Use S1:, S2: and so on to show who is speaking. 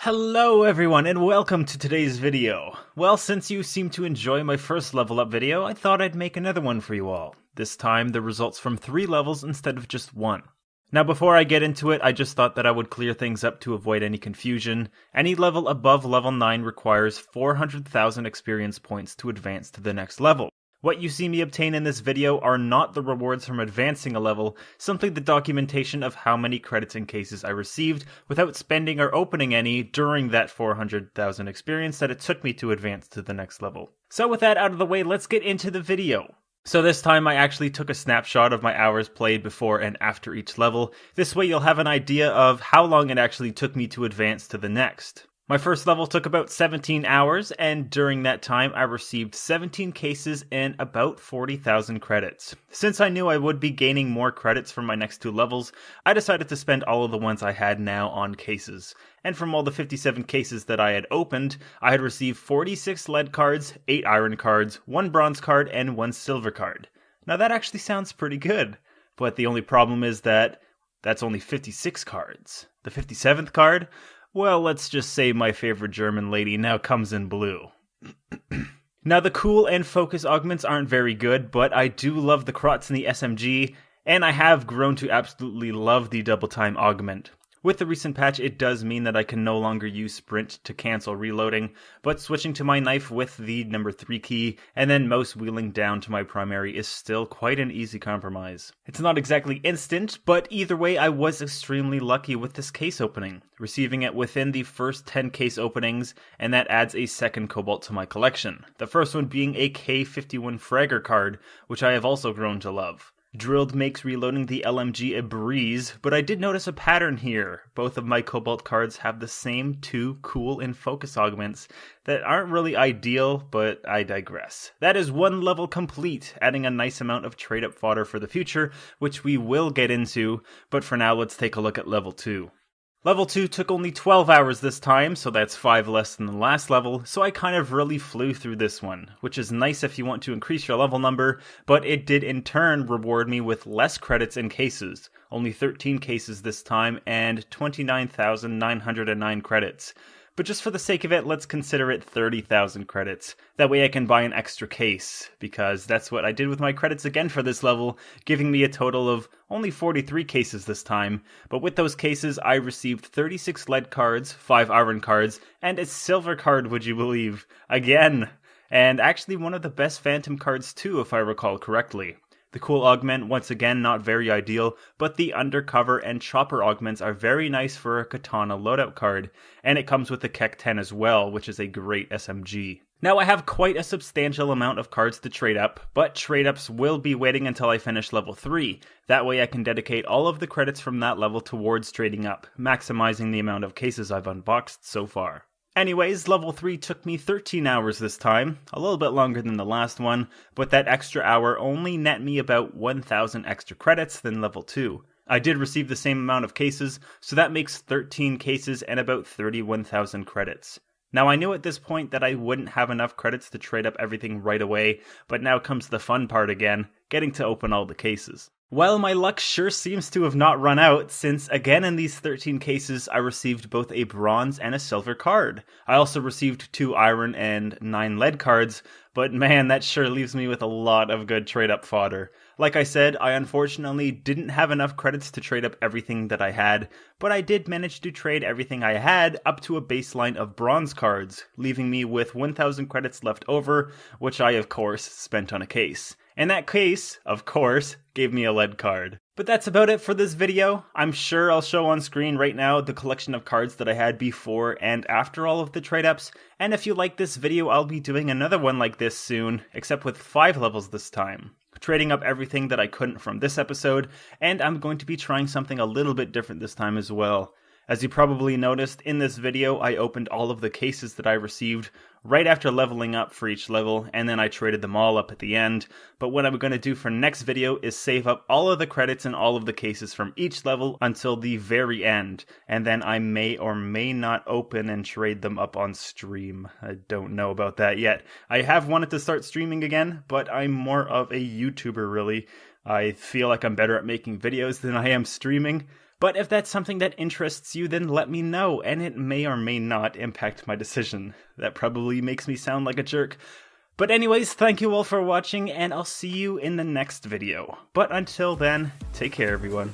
S1: Hello everyone and welcome to today's video. Well, since you seem to enjoy my first level up video, I thought I'd make another one for you all. This time the results from 3 levels instead of just 1. Now before I get into it, I just thought that I would clear things up to avoid any confusion. Any level above level 9 requires 400,000 experience points to advance to the next level. What you see me obtain in this video are not the rewards from advancing a level, simply the documentation of how many credits and cases I received without spending or opening any during that 400,000 experience that it took me to advance to the next level. So with that out of the way, let's get into the video. So this time I actually took a snapshot of my hours played before and after each level. This way you'll have an idea of how long it actually took me to advance to the next. My first level took about 17 hours, and during that time I received 17 cases and about 40,000 credits. Since I knew I would be gaining more credits from my next 2 levels, I decided to spend all of the ones I had now on cases. And from all the 57 cases that I had opened, I had received 46 lead cards, 8 iron cards, 1 bronze card, and 1 silver card. Now that actually sounds pretty good, but the only problem is that that's only 56 cards. The 57th card? Well, let's just say my favorite German lady now comes in blue. Now the cool and focus augments aren't very good, but I do love the Krotz and the SMG, and I have grown to absolutely love the double time augment. With the recent patch, it does mean that I can no longer use sprint to cancel reloading, but switching to my knife with the number 3 key and then mouse wheeling down to my primary is still quite an easy compromise. It's not exactly instant, but either way I was extremely lucky with this case opening, receiving it within the first 10 case openings, and that adds a second Cobalt to my collection. The first one being a K51 Fragger card, which I have also grown to love. Drilled makes reloading the LMG a breeze, but I did notice a pattern here. Both of my Cobalt cards have the same 2 cool and focus augments that aren't really ideal, but I digress. That is 1 level complete, adding a nice amount of trade-up fodder for the future, which we will get into, but for now let's take a look at level 2. Level 2 took only 12 hours this time, so that's 5 less than the last level, so I kind of really flew through this one, which is nice if you want to increase your level number, but it did in turn reward me with less credits and cases, only 13 cases this time and 29,909 credits. But just for the sake of it, let's consider it 30,000 credits. That way I can buy an extra case, because that's what I did with my credits again for this level, giving me a total of only 43 cases this time. But with those cases, I received 36 lead cards, 5 iron cards, and a silver card, would you believe? Again! And actually one of the best phantom cards too, if I recall correctly. The cool augment, once again, not very ideal, but the undercover and chopper augments are very nice for a katana loadout card, and it comes with the Keck 10 as well, which is a great SMG. Now I have quite a substantial amount of cards to trade up, but trade ups will be waiting until I finish level 3. That way I can dedicate all of the credits from that level towards trading up, maximizing the amount of cases I've unboxed so far. Anyways, level 3 took me 13 hours this time, a little bit longer than the last one, but that extra hour only net me about 1,000 extra credits than level 2. I did receive the same amount of cases, so that makes 13 cases and about 31,000 credits. Now I knew at this point that I wouldn't have enough credits to trade up everything right away, but now comes the fun part again, getting to open all the cases. Well, my luck sure seems to have not run out, since again in these 13 cases I received both a bronze and a silver card. I also received 2 iron and 9 lead cards, but man, that sure leaves me with a lot of good trade-up fodder. Like I said, I unfortunately didn't have enough credits to trade up everything that I had, but I did manage to trade everything I had up to a baseline of bronze cards, leaving me with 1,000 credits left over, which I of course spent on a case. And that case, of course, gave me a lead card. But that's about it for this video. I'm sure I'll show on screen right now the collection of cards that I had before and after all of the trade-ups. And if you like this video, I'll be doing another one like this soon, except with 5 levels this time. Trading up everything that I couldn't from this episode, and I'm going to be trying something a little bit different this time as well. As you probably noticed, in this video I opened all of the cases that I received right after leveling up for each level, and then I traded them all up at the end. But what I'm going to do for next video is save up all of the credits and all of the cases from each level until the very end, and then I may or may not open and trade them up on stream. I don't know about that yet. I have wanted to start streaming again, but I'm more of a YouTuber really. I feel like I'm better at making videos than I am streaming. But if that's something that interests you, then let me know, and it may or may not impact my decision. That probably makes me sound like a jerk. But anyways, thank you all for watching, and I'll see you in the next video. But until then, take care everyone.